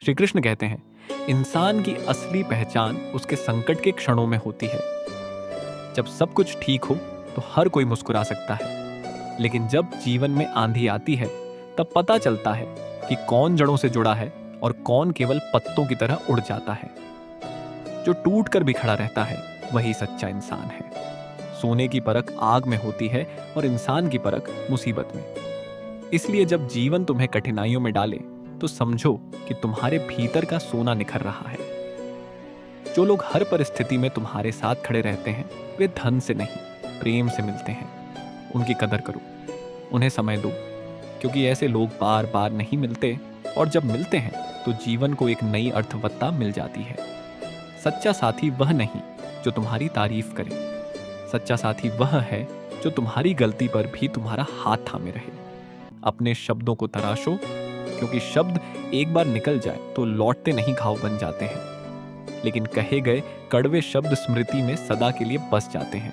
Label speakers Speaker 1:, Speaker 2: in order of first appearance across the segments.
Speaker 1: श्री कृष्ण कहते हैं, इंसान की असली पहचान उसके संकट के क्षणों में होती है। जब सब कुछ ठीक हो तो हर कोई मुस्कुरा सकता है, लेकिन जब जीवन में आंधी आती है तब पता चलता है कि कौन जड़ों से जुड़ा है और कौन केवल पत्तों की तरह उड़ जाता है। जो टूट कर भी खड़ा रहता है वही सच्चा इंसान है। सोने की परख आग में होती है और इंसान की परख मुसीबत में। इसलिए जब जीवन तुम्हें कठिनाइयों में डाले तो समझो कि तुम्हारे भीतर का सोना निखर रहा है। जो लोग हर परिस्थिति में तुम्हारे साथ खड़े रहते हैं वे धन से नहीं प्रेम से मिलते हैं। उनकी कदर करो, उन्हें समय दो, क्योंकि ऐसे लोग बार बार नहीं मिलते और जब मिलते हैं तो जीवन को एक नई अर्थवत्ता मिल जाती है। सच्चा साथी वह नहीं जो तुम्हारी तारीफ करे, सच्चा साथी वह है जो तुम्हारी गलती पर भी तुम्हारा हाथ थामे रहे। अपने शब्दों को तराशो, क्योंकि शब्द एक बार निकल जाए तो लौटते नहीं घाव बन जाते हैं, लेकिन कहे गए कड़वे शब्द स्मृति में सदा के लिए बस जाते हैं।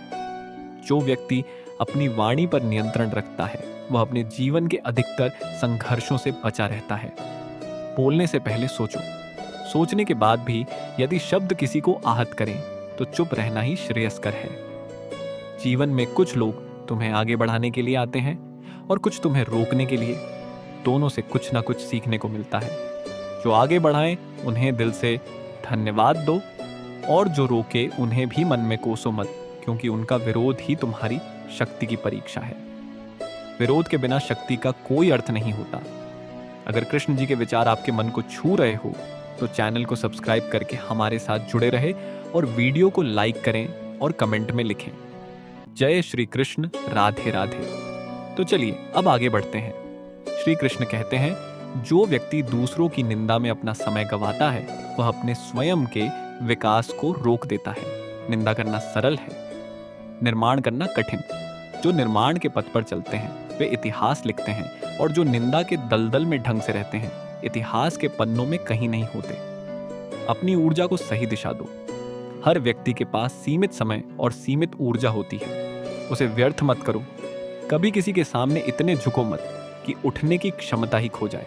Speaker 1: जो व्यक्ति अपनी वाणी पर नियंत्रण रखता है वह अपने जीवन के अधिकतर संघर्षों से बचा रहता है। बोलने से पहले सोचो, सोचने के बाद भी यदि शब्द किसी को आहत करें तो चुप रहना ही श्रेयस्कर है। जीवन में कुछ लोग तुम्हें आगे बढ़ाने के लिए आते हैं और कुछ तुम्हें रोकने के लिए। दोनों से कुछ ना कुछ सीखने को मिलता है। जो आगे बढ़ाएं उन्हें दिल से धन्यवाद दो, और जो रोके उन्हें भी मन में कोसो मत, क्योंकि उनका विरोध ही तुम्हारी शक्ति की परीक्षा है। विरोध के बिना शक्ति का कोई अर्थ नहीं होता। अगर कृष्ण जी के विचार आपके मन को छू रहे हो तो चैनल को सब्सक्राइब करके हमारे साथ जुड़े रहे और वीडियो को लाइक करें और कमेंट में लिखें, जय श्री कृष्ण, राधे राधे। तो चलिए अब आगे बढ़ते हैं। श्री कृष्ण कहते हैं, जो व्यक्ति दूसरों की निंदा में अपना समय गंवाता है वह अपने स्वयं के विकास को रोक देता है। निंदा करना सरल है, निर्माण करना कठिन। जो निर्माण के पथ पर चलते हैं वे इतिहास लिखते हैं, और जो निंदा के दलदल में ढंग से रहते हैं इतिहास के पन्नों में कहीं नहीं होते। अपनी ऊर्जा को सही दिशा दो। हर व्यक्ति के पास सीमित समय और सीमित ऊर्जा होती है, उसे व्यर्थ मत करो। कभी किसी के सामने इतने झुको मत कि उठने की क्षमता ही खो जाए।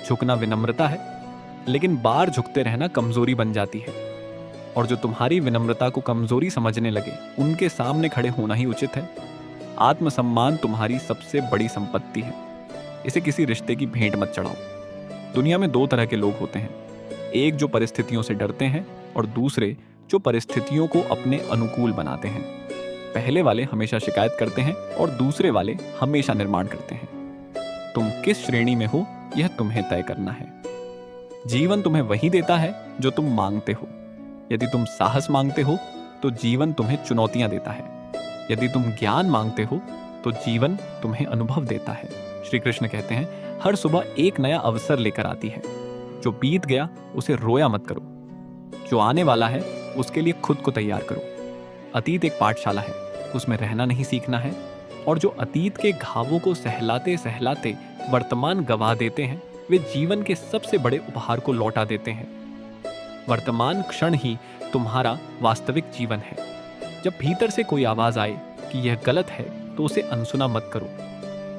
Speaker 1: झुकना विनम्रता है, लेकिन बार झुकते रहना कमजोरी बन जाती है। और जो तुम्हारी विनम्रता को कमजोरी समझने लगे उनके सामने खड़े होना ही उचित है। आत्मसम्मान तुम्हारी सबसे बड़ी संपत्ति है, इसे किसी रिश्ते की भेंट मत चढ़ाओ। दुनिया में दो तरह के लोग होते हैं, एक जो परिस्थितियों से डरते हैं और दूसरे जो परिस्थितियों को अपने अनुकूल बनाते हैं। पहले वाले हमेशा शिकायत करते हैं और दूसरे वाले हमेशा निर्माण करते हैं। तुम किस श्रेणी में हो यह तुम्हें तय करना है। जीवन तुम्हें वही देता है जो तुम मांगते हो। यदि तुम साहस मांगते हो तो जीवन तुम्हें चुनौतियां देता है। यदि तुम ज्ञान मांगते हो तो जीवन तुम्हें अनुभव देता है। श्री कृष्ण कहते हैं, हर सुबह एक नया अवसर लेकर आती है। जो बीत गया उसे रोया मत करो, जो आने वाला है उसके लिए खुद को तैयार करो। अतीत एक पाठशाला है, उसमें रहना नहीं सीखना है। और जो अतीत के घावों को सहलाते सहलाते वर्तमान गवा देते हैं वे जीवन के सबसे बड़े उपहार को लौटा देते हैं। वर्तमान क्षण ही तुम्हारा वास्तविक जीवन है। जब भीतर से कोई आवाज आए कि यह गलत है तो उसे अनसुना मत करो।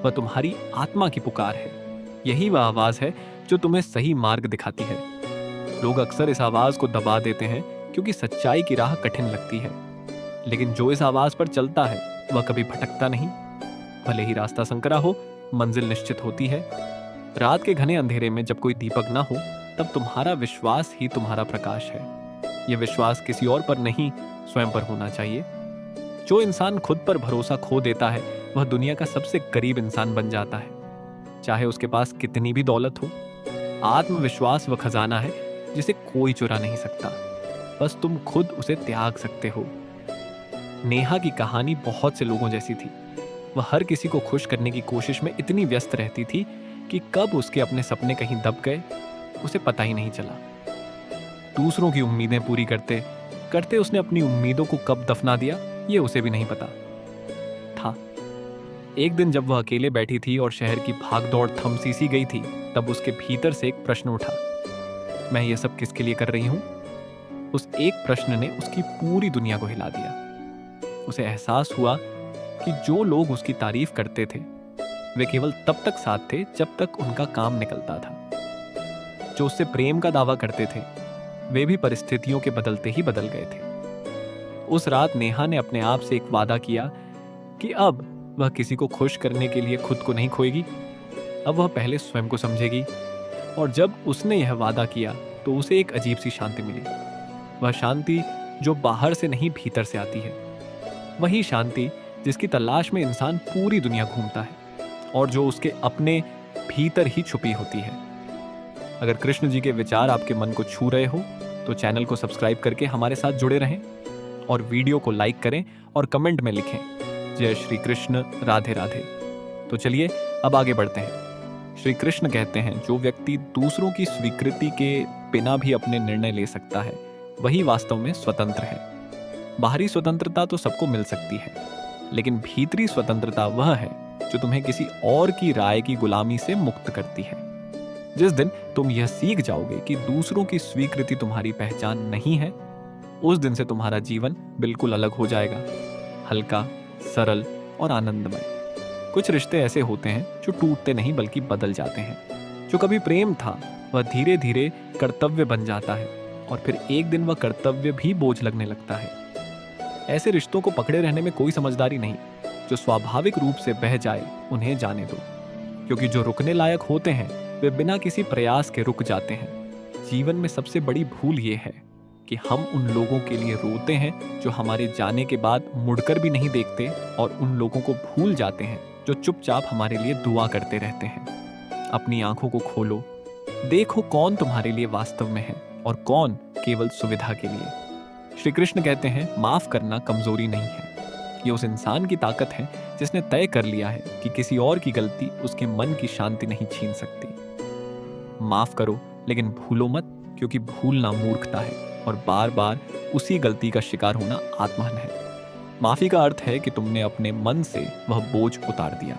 Speaker 1: वह तुम्हारी आत्मा की पुकार है। यही वह आवाज है जो तुम्हें सही मार्ग दिखाती है। लोग अक्सर इस आवाज को दबा देते हैं क्योंकि सच्चाई की राह कठिन लगती है, लेकिन जो इस आवाज पर चलता है वह कभी भटकता नहीं। भले ही रास्ता संकरा हो, मंजिल निश्चित होती है। रात के घने अंधेरे में जब कोई दीपक ना हो तब तुम्हारा विश्वास ही तुम्हारा प्रकाश है। यह विश्वास किसी और पर नहीं, स्वयं पर होना चाहिए। जो इंसान खुद पर भरोसा खो देता है वह दुनिया का सबसे गरीब इंसान बन जाता है, चाहे उसके पास कितनी भी दौलत हो। आत्मविश्वास वह खजाना है जिसे कोई चुरा नहीं सकता, बस तुम खुद उसे त्याग सकते हो। नेहा की कहानी बहुत से लोगों जैसी थी। वह हर किसी को खुश करने की कोशिश में इतनी व्यस्त रहती थी कि कब उसके अपने सपने कहीं दब गए उसे पता ही नहीं चला। दूसरों की उम्मीदें पूरी करते करते उसने अपनी उम्मीदों को कब दफना दिया ये उसे भी नहीं पता था। एक दिन जब वह अकेले बैठी थी और शहर की भागदौड़ थमसी सी गई थी तब उसके भीतर से एक प्रश्न उठा, मैं ये सब किसके लिए कर रही हूं? उस एक प्रश्न ने उसकी पूरी दुनिया को हिला दिया। उसे एहसास हुआ कि जो लोग उसकी तारीफ करते थे वे केवल तब तक साथ थे जब तक उनका काम निकलता था। जो उससे प्रेम का दावा करते थे, वे भी परिस्थितियों के बदलते ही बदल गए थे। उस रात नेहा ने अपने आप से एक वादा किया कि अब वह किसी को खुश करने के लिए खुद को नहीं खोएगी। अब वह पहले स्वयं को समझेगी। और जब उसने यह वादा किया तो उसे एक अजीब सी शांति मिली। वह शांति जो बाहर से नहीं भीतर से आती है, वही शांति जिसकी तलाश में इंसान पूरी दुनिया घूमता है और जो उसके अपने भीतर ही छुपी होती है। अगर कृष्ण जी के विचार आपके मन को छू रहे हो तो चैनल को सब्सक्राइब करके हमारे साथ जुड़े रहें और वीडियो को लाइक करें और कमेंट में लिखें जय श्री कृष्ण, राधे राधे। तो चलिए अब आगे बढ़ते हैं। श्री कृष्ण कहते हैं, जो व्यक्ति दूसरों की स्वीकृति के बिना भी अपने निर्णय ले सकता है वही वास्तव में स्वतंत्र है। बाहरी स्वतंत्रता तो सबको मिल सकती है, लेकिन भीतरी स्वतंत्रता वह है जो तुम्हें किसी और की राय की गुलामी से मुक्त करती है। जिस दिन तुम यह सीख जाओगे कि दूसरों की स्वीकृति तुम्हारी पहचान नहीं है, उस दिन से तुम्हारा जीवन बिल्कुल अलग हो जाएगा, हल्का, सरल और आनंदमय। कुछ रिश्ते ऐसे होते हैं जो टूटते नहीं बल्कि बदल जाते हैं। जो कभी प्रेम था वह धीरे धीरे कर्तव्य बन जाता है और फिर एक दिन वह कर्तव्य भी बोझ लगने लगता है। ऐसे रिश्तों को पकड़े रहने में कोई समझदारी नहीं। जो स्वाभाविक रूप से बह जाए उन्हें जाने दो, क्योंकि जो रुकने लायक होते हैं वे बिना किसी प्रयास के रुक जाते हैं। जीवन में सबसे बड़ी भूल ये है कि हम उन लोगों के लिए रोते हैं जो हमारे जाने के बाद मुड़कर भी नहीं देखते, और उन लोगों को भूल जाते हैं जो चुपचाप हमारे लिए दुआ करते रहते हैं। अपनी आंखों को खोलो, देखो कौन तुम्हारे लिए वास्तव में है और कौन केवल सुविधा के लिए। श्री कृष्ण कहते हैं, माफ करना कमजोरी नहीं है, ये उस इंसान की ताकत है जिसने तय कर लिया है कि किसी और की गलती उसके मन की शांति नहीं छीन सकती। माफ करो लेकिन भूलो मत, क्योंकि भूलना मूर्खता है और बार बार उसी गलती का शिकार होना आत्महन है। माफी का अर्थ है कि तुमने अपने मन से वह बोझ उतार दिया।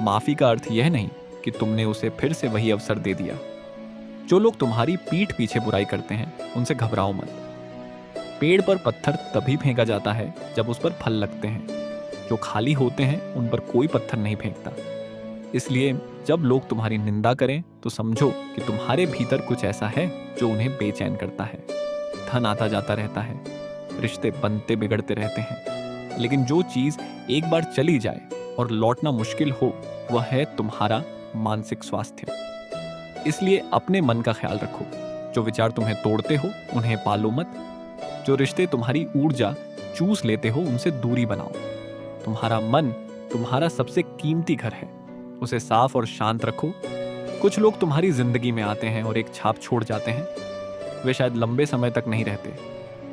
Speaker 1: माफी का अर्थ यह नहीं कि तुमने उसे फिर से वही अवसर दे दिया। जो लोग तुम्हारी पीठ पीछे बुराई करते हैं उनसे घबराओ मत। पेड़ पर पत्थर तभी फेंका जाता है जब उस पर फल लगते हैं। जो खाली होते हैं उन पर कोई पत्थर नहीं फेंकता। इसलिए जब लोग तुम्हारी निंदा करें तो समझो कि तुम्हारे भीतर कुछ ऐसा है जो उन्हें बेचैन करता है। धन आता जाता रहता है, रिश्ते बनते बिगड़ते रहते हैं, लेकिन जो चीज एक बार चली जाए और लौटना मुश्किल हो वह है तुम्हारा मानसिक स्वास्थ्य। इसलिए अपने मन का ख्याल रखो। जो विचार तुम्हें तोड़ते हो उन्हें पालो मत। जो रिश्ते तुम्हारी ऊर्जा चूस लेते हो उनसे दूरी बनाओ। तुम्हारा मन तुम्हारा सबसे कीमती घर है, उसे साफ और शांत रखो। कुछ लोग तुम्हारी जिंदगी में आते हैं और एक छाप छोड़ जाते हैं। वे शायद लंबे समय तक नहीं रहते,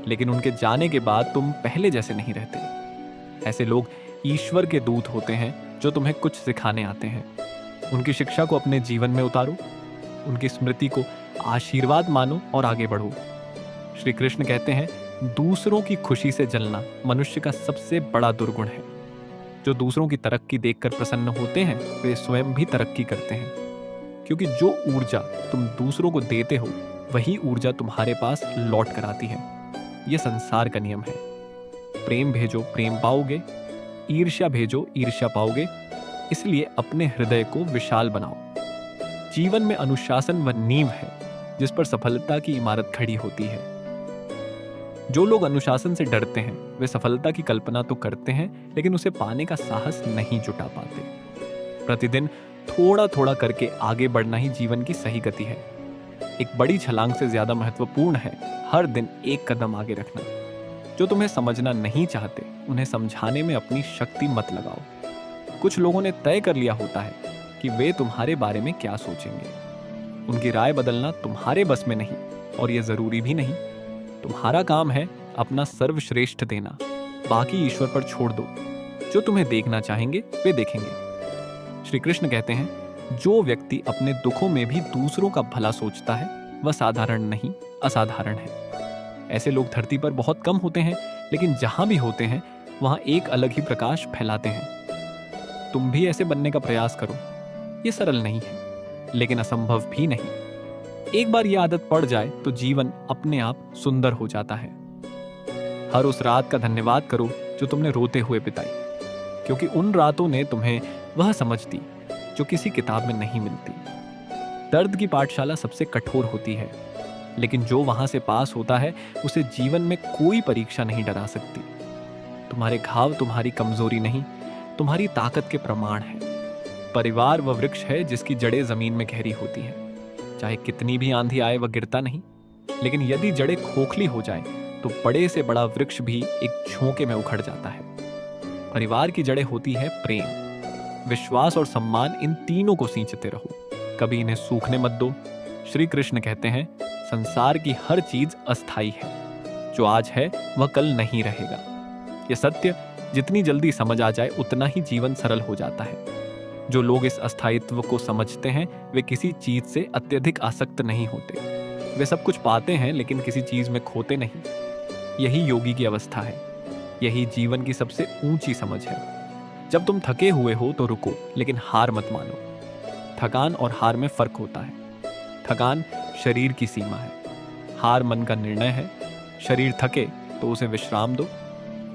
Speaker 1: लेकिन उनके जाने के बाद तुम पहले जैसे नहीं रहते। ऐसे लोग ईश्वर के दूत होते हैं जो तुम्हें कुछ सिखाने आते हैं। उनकी शिक्षा को अपने जीवन में उतारो, उनकी स्मृति को आशीर्वाद मानो और आगे बढ़ो। श्री कृष्ण कहते हैं, दूसरों की खुशी से जलना मनुष्य का सबसे बड़ा दुर्गुण है। जो दूसरों की तरक्की देखकर प्रसन्न होते हैं वे स्वयं भी तरक्की करते हैं, क्योंकि जो ऊर्जा तुम दूसरों को देते हो वही ऊर्जा तुम्हारे पास लौट कर आती है। यह संसार का नियम है। प्रेम भेजो प्रेम पाओगे, ईर्ष्या भेजो ईर्ष्या पाओगे। इसलिए अपने हृदय को विशाल बनाओ। जीवन में अनुशासन व नींव है जिस पर सफलता की इमारत खड़ी होती है। जो लोग अनुशासन से डरते हैं वे सफलता की कल्पना तो करते हैं, लेकिन उसे पाने का साहस नहीं जुटा पाते। प्रतिदिन थोड़ा थोड़ा करके आगे बढ़ना ही जीवन की सही गति है। एक बड़ी छलांग से ज्यादा महत्वपूर्ण है हर दिन एक कदम आगे रखना। जो तुम्हें समझना नहीं चाहते उन्हें समझाने में अपनी शक्ति मत लगाओ। कुछ लोगों ने तय कर लिया होता है कि वे तुम्हारे बारे में क्या सोचेंगे। उनकी राय बदलना तुम्हारे बस में नहीं, और यह जरूरी भी नहीं। तुम्हारा काम है अपना सर्वश्रेष्ठ देना, बाकी ईश्वर पर छोड़ दो। जो तुम्हें देखना चाहेंगे वे देखेंगे। श्री कृष्ण कहते हैं, जो व्यक्ति अपने दुखों में भी दूसरों का भला सोचता है वह साधारण नहीं असाधारण है। ऐसे लोग धरती पर बहुत कम होते हैं, लेकिन जहां भी होते हैं वहां एक अलग ही प्रकाश फैलाते हैं। तुम भी ऐसे बनने का प्रयास करो। ये सरल नहीं है, लेकिन असंभव भी नहीं। एक बार यह आदत पड़ जाए तो जीवन अपने आप सुंदर हो जाता है। हर उस रात का धन्यवाद करो जो तुमने रोते हुए बिताई, क्योंकि उन रातों ने तुम्हें वह समझ दी जो किसी किताब में नहीं मिलती। दर्द की पाठशाला सबसे कठोर होती है, लेकिन जो वहां से पास होता है उसे जीवन में कोई परीक्षा नहीं डरा सकती। तुम्हारे घाव तुम्हारी कमजोरी नहीं, तुम्हारी ताकत के प्रमाण है। परिवार वह वृक्ष है जिसकी जड़ें जमीन में गहरी होती हैं। चाहे कितनी भी आंधी आए वह गिरता नहीं, लेकिन यदि जड़ें खोखली हो जाए तो बड़े से बड़ा वृक्ष भी एक झोंके में उखड़ जाता है। परिवार की जड़ें होती है प्रेम, विश्वास और सम्मान। इन तीनों को सींचते रहो, कभी इन्हें सूखने मत दो। श्री कृष्ण कहते हैं, संसार की हर चीज अस्थायी है, जो आज है वह कल नहीं रहेगा। यह सत्य जितनी जल्दी समझ आ जाए उतना ही जीवन सरल हो जाता है। जो लोग इस अस्थायित्व को समझते हैं वे किसी चीज से अत्यधिक आसक्त नहीं होते। वे सब कुछ पाते हैं लेकिन किसी चीज में खोते नहीं। यही योगी की अवस्था है, यही जीवन की सबसे ऊंची समझ है। जब तुम थके हुए हो तो रुको, लेकिन हार मत मानो। थकान और हार में फर्क होता है। थकान शरीर की सीमा है, हार मन का निर्णय है। शरीर थके तो उसे विश्राम दो,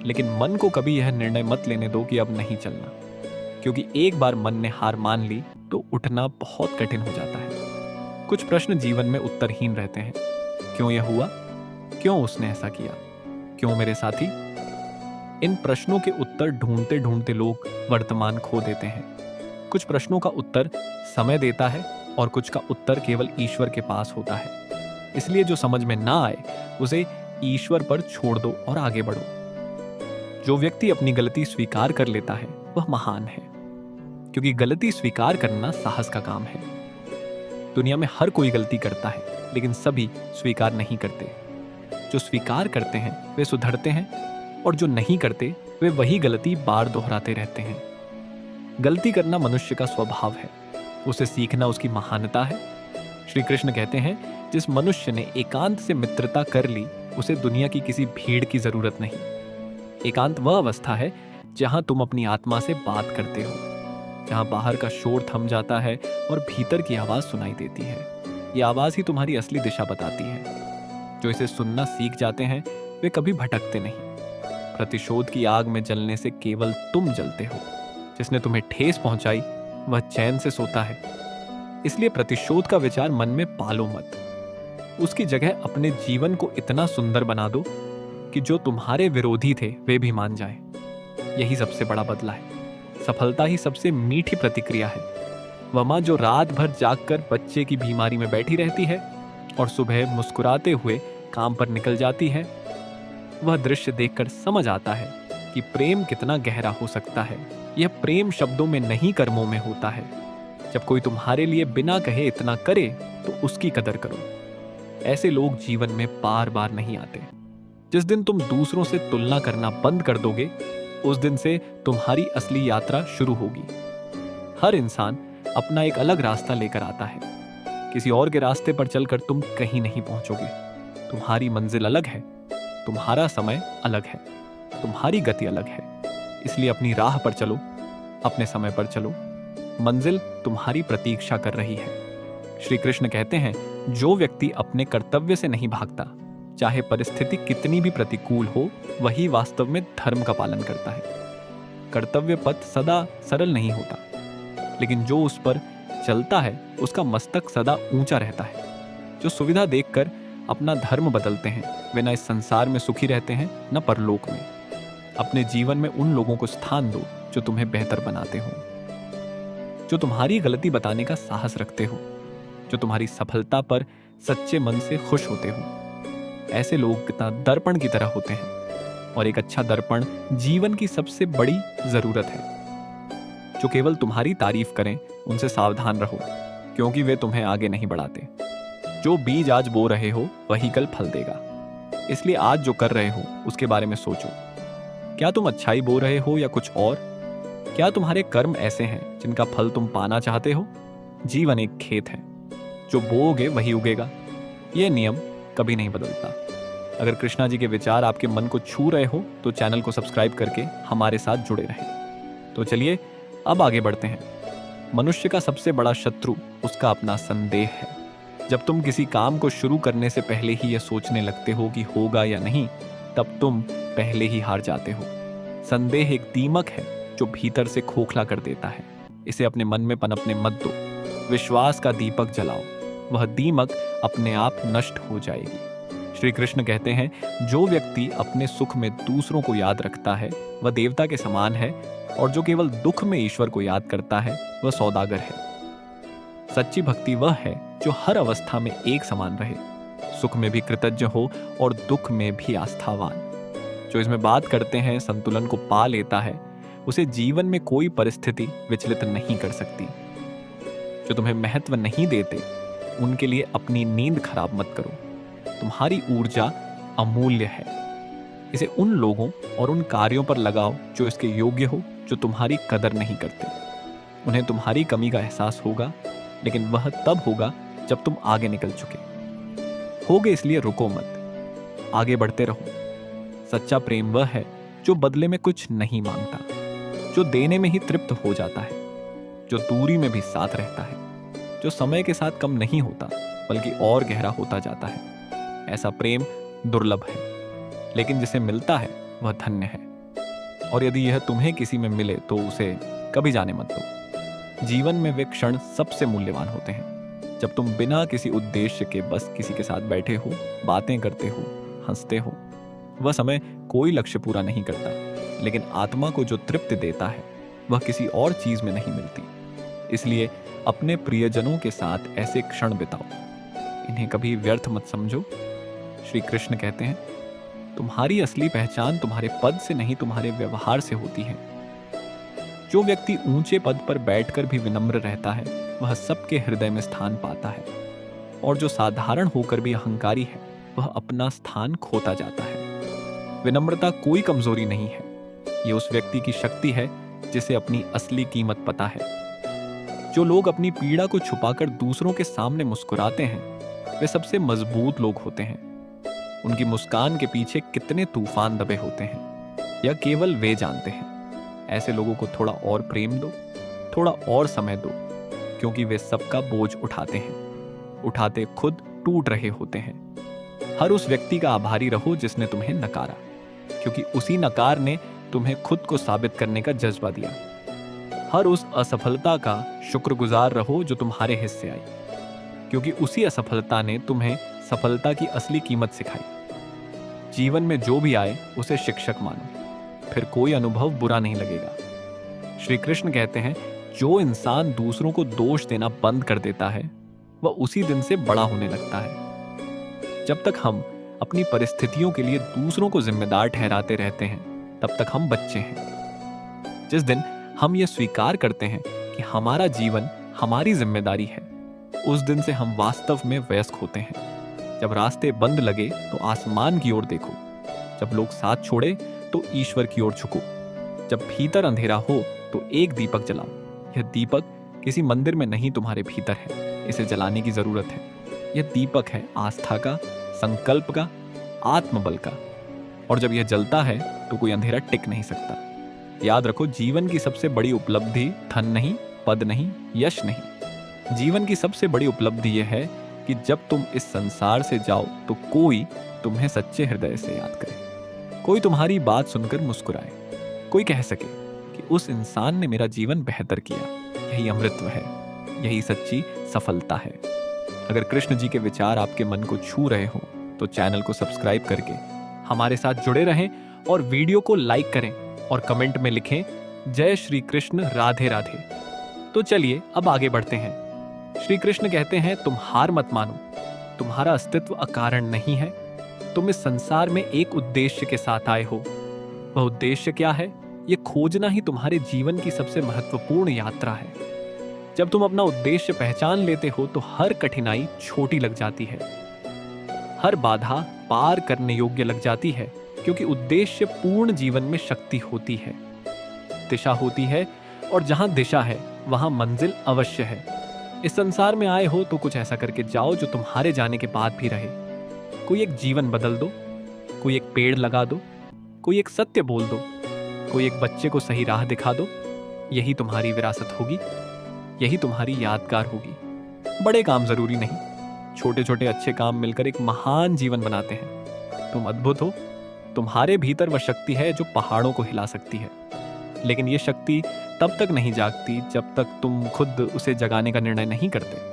Speaker 1: लेकिन मन को कभी यह निर्णय मत लेने दो कि अब नहीं चलना, क्योंकि एक बार मन ने हार मान ली तो उठना बहुत कठिन हो जाता है। कुछ प्रश्न जीवन में उत्तरहीन रहते हैं। क्यों यह हुआ? क्यों उसने ऐसा किया? क्यों मेरे साथी? इन प्रश्नों के उत्तर ढूंढते ढूंढते लोग वर्तमान खो देते हैं। कुछ प्रश्नों का उत्तर समय देता है और कुछ का उत्तर केवल ईश्वर के पास होता है। इसलिए जो समझ में ना आए उसे ईश्वर पर छोड़ दो और आगे बढ़ो। जो व्यक्ति अपनी गलती स्वीकार कर लेता है वह महान है, क्योंकि गलती स्वीकार करना साहस का काम है। दुनिया में हर कोई गलती करता है, लेकिन सभी स्वीकार नहीं करते। जो स्वीकार करते हैं वे सुधरते हैं, और जो नहीं करते वे वही गलती बार दोहराते रहते हैं। गलती करना मनुष्य का स्वभाव है, उसे सीखना उसकी महानता है। श्री कृष्ण कहते हैं, जिस मनुष्य ने एकांत से मित्रता कर ली उसे दुनिया की किसी भीड़ की जरूरत नहीं। एकांत वह अवस्था है जहां तुम अपनी आत्मा से बात करते हो, जहां बाहर का शोर थम जाता है और भीतर की आवाज सुनाई देती है। यह आवाज ही तुम्हारी असली दिशा बताती है। जो इसे सुनना सीख जाते हैं वे कभी भटकते नहीं। प्रतिशोध की आग में जलने से केवल तुम जलते हो। जिसने तुम्हें ठेस पहुंचाई वह चैन से सोता है। इसलिए प्रतिशोध का विचार मन में पालो मत। उसकी जगह अपने जीवन को इतना सुंदर बना दो कि जो तुम्हारे विरोधी थे वे भी मान जाएं। यही सबसे बड़ा बदला है। सफलता ही सबसे मीठी प्रतिक्रिया है। वह माँ जो रात भर जागकर बच्चे की बीमारी में बैठी रहती है और सुबह मुस्कुराते हुए काम पर निकल जाती है, वह दृश्य देखकर समझ आता है कि प्रेम कितना गहरा हो सकता है। यह प्रेम शब्दों में नहीं, कर्मों में होता है। जब कोई तुम्हारे लिए बिना कहे इतना करे तो उसकी कदर करो। ऐसे लोग जीवन में बार बार नहीं आते। जिस दिन तुम दूसरों से तुलना करना बंद कर दोगे उस दिन से तुम्हारी असली यात्रा शुरू होगी। हर इंसान अपना एक अलग रास्ता लेकर आता है। किसी और के रास्ते पर चलकर तुम कहीं नहीं पहुंचोगे। तुम्हारी मंजिल अलग है, तुम्हारा समय अलग है, तुम्हारी गति अलग है। इसलिए अपनी राह पर चलो, अपने समय पर चलो। मंजिल तुम्हारी प्रतीक्षा कर रही है। श्री कृष्ण कहते हैं, जो व्यक्ति अपने कर्तव्य से नहीं भागता, चाहे परिस्थिति कितनी भी प्रतिकूल हो, वही वास्तव में धर्म का पालन करता है। कर्तव्य पथ सदा सरल नहीं होता, लेकिन जो उस पर चलता है उसका मस्तक सदा ऊंचा रहता है। जो सुविधा देखकर अपना धर्म बदलते हैं वे न इस संसार में सुखी रहते हैं न परलोक में। अपने जीवन में उन लोगों को स्थान दो जो तुम्हें बेहतर बनाते हो, जो तुम्हारी गलती बताने का साहस रखते हो, जो तुम्हारी सफलता पर सच्चे मन से खुश होते हो। ऐसे लोग कितना दर्पण की तरह होते हैं, और एक अच्छा दर्पण जीवन की सबसे बड़ी जरूरत है। जो केवल तुम्हारी तारीफ करें उनसे सावधान रहो, क्योंकि वे तुम्हें आगे नहीं बढ़ाते। जो बीज आज बो रहे हो वही कल फल देगा। इसलिए आज जो कर रहे हो उसके बारे में सोचो। क्या तुम अच्छाई बो रहे हो या कुछ और? क्या तुम्हारे कर्म ऐसे हैं जिनका फल तुम पाना चाहते हो? जीवन एक खेत है, जो बोओगे वही उगेगा। यह नियम कभी नहीं बदलता। अगर कृष्णा जी के विचार आपके मन को छू रहे हो तो चैनल को सब्सक्राइब करके हमारे साथ जुड़े रहें। तो चलिए अब आगे बढ़ते हैं। मनुष्य का सबसे बड़ा शत्रु उसका अपना संदेह है। जब तुम किसी काम को शुरू करने से पहले ही यह सोचने लगते हो कि होगा या नहीं, तब तुम पहले ही हार जाते हो। संदेह एक दीमक है जो भीतर से खोखला कर देता है। इसे अपने मन में पनपने मत दो। विश्वास का दीपक जलाओ, वह दीमक अपने आप नष्ट हो जाएगी। श्री कृष्ण कहते हैं, जो व्यक्ति अपने सुख में दूसरों को याद रखता है वह देवता के समान है, और जो केवल दुख में ईश्वर को याद करता है वह सौदागर है। सच्ची भक्ति वह है जो हर अवस्था में एक समान रहे, सुख में भी कृतज्ञ हो और दुख में भी आस्थावान। जो इसमें बात करते हैं संतुलन को पा लेता है, उसे जीवन में कोई परिस्थिति विचलित नहीं कर सकती। जो तुम्हें महत्व नहीं देते उनके लिए अपनी नींद खराब मत करो। तुम्हारी ऊर्जा अमूल्य है, इसे उन लोगों और उन कार्यों पर लगाओ जो इसके योग्य हो, जो तुम्हारी कदर नहीं करते। उन्हें तुम्हारी कमी का एहसास होगा, लेकिन वह तब होगा जब तुम आगे निकल चुके होगे। इसलिए रुको मत, आगे बढ़ते रहो। सच्चा प्रेम वह है जो बदले में कुछ नहीं मांगता, जो देने में ही तृप्त हो जाता है, जो दूरी में भी साथ रहता है, जो समय के साथ कम नहीं होता बल्कि और गहरा होता जाता है। ऐसा प्रेम दुर्लभ है, लेकिन जिसे मिलता है वह धन्य है। और यदि यह तुम्हें किसी में मिले तो उसे कभी जाने मत दो। जीवन में वे क्षण सबसे मूल्यवान होते हैं जब तुम बिना किसी उद्देश्य के बस किसी के साथ बैठे हो, बातें करते हो, हंसते हो। वह समय कोई लक्ष्य पूरा नहीं करता, लेकिन आत्मा को जो तृप्ति देता है वह किसी और चीज में नहीं मिलती। इसलिए अपने प्रियजनों के साथ ऐसे क्षण बिताओ, इन्हें कभी व्यर्थ मत समझो। श्री कृष्ण कहते हैं, तुम्हारी असली पहचान तुम्हारे पद से नहीं, तुम्हारे व्यवहार से होती है। जो व्यक्ति ऊंचे पद पर बैठकर भी विनम्र रहता है वह सबके हृदय में स्थान पाता है, और जो साधारण होकर भी अहंकारी है वह अपना स्थान खोता जाता है। विनम्रता कोई कमजोरी नहीं है, यह उस व्यक्ति की शक्ति है जिसे अपनी असली कीमत पता है। जो लोग अपनी पीड़ा को छुपाकर दूसरों के सामने मुस्कुराते हैं वे सबसे मजबूत लोग होते हैं। उनकी मुस्कान के पीछे कितने तूफान दबे होते हैं यह केवल वे जानते हैं। ऐसे लोगों को थोड़ा और प्रेम दो, थोड़ा और समय दो, क्योंकि वे सबका बोझ उठाते हैं, उठाते खुद टूट रहे होते हैं। हर उस व्यक्ति का आभारी रहो जिसने तुम्हें नकारा, क्योंकि उसी नकार ने तुम्हें खुद को साबित करने का जज्बा दिया। हर उस असफलता का शुक्रगुजार रहो जो तुम्हारे हिस्से आई, क्योंकि उसी असफलता ने तुम्हें सफलता की असली कीमत सिखाई। जीवन में जो भी आए उसे शिक्षक मानो, फिर कोई अनुभव बुरा नहीं लगेगा। श्री कृष्ण कहते हैं, जो इंसान दूसरों को दोष देना बंद कर देता है वह उसी दिन से बड़ा होने लगता है। जब तक हम अपनी परिस्थितियों के लिए दूसरों को जिम्मेदार ठहराते रहते हैं तब तक हम बच्चे हैं। जिस दिन हम ये स्वीकार करते हैं कि हमारा जीवन हमारी जिम्मेदारी है, उस दिन से हम वास्तव में वयस्क होते हैं। जब रास्ते बंद लगे तो आसमान की ओर देखो, जब लोग साथ छोड़े तो ईश्वर की ओर झुको, जब भीतर अंधेरा हो तो एक दीपक जलाओ। यह दीपक किसी मंदिर में नहीं, तुम्हारे भीतर है, इसे जलाने की जरूरत है। यह दीपक है आस्था का, संकल्प का, आत्मबल का, और जब यह जलता है तो कोई अंधेरा टिक नहीं सकता। याद रखो, जीवन की सबसे बड़ी उपलब्धि धन नहीं, पद नहीं, यश नहीं। जीवन की सबसे बड़ी उपलब्धि यह है कि जब तुम इस संसार से जाओ तो कोई तुम्हें सच्चे हृदय से याद करे, कोई तुम्हारी बात सुनकर मुस्कुराए, कोई कह सके कि उस इंसान ने मेरा जीवन बेहतर किया। यही अमृतत्व है, यही सच्ची सफलता है। अगर कृष्ण जी के विचार आपके मन को छू रहे हो तो चैनल को सब्सक्राइब करके हमारे साथ जुड़े रहें और वीडियो को लाइक करें और कमेंट में लिखें, जय श्री कृष्ण, राधे राधे। तो चलिए अब आगे बढ़ते हैं। श्री कृष्ण कहते हैं, तुम हार मत मानो, तुम्हारा अस्तित्व अकारण नहीं है। तुम इस संसार में एक उद्देश्य के साथ आए हो। वह उद्देश्य क्या है, ये खोजना ही तुम्हारे जीवन की सबसे महत्वपूर्ण यात्रा है। जब तुम अपना उद्देश्य पहचान लेते हो तो हर कठिनाई छोटी लग जाती है, हर बाधा पार करने योग्य लग जाती है, क्योंकि उद्देश्य पूर्ण जीवन में शक्ति होती है, दिशा होती है, और जहां दिशा है वहां मंजिल अवश्य है। इस संसार में आए हो तो कुछ ऐसा करके जाओ जो तुम्हारे जाने के बाद भी रहे। कोई एक जीवन बदल दो, कोई एक पेड़ लगा दो, कोई एक सत्य बोल दो, कोई एक बच्चे को सही राह दिखा दो। यही तुम्हारी विरासत होगी, यही तुम्हारी यादगार होगी। बड़े काम जरूरी नहीं, छोटे छोटे अच्छे काम मिलकर एक महान जीवन बनाते हैं। तुम अद्भुत हो, तुम्हारे भीतर वह शक्ति है जो पहाड़ों को हिला सकती है। लेकिन ये शक्ति तब तक नहीं जागती जब तक तुम खुद उसे जगाने का निर्णय नहीं करते।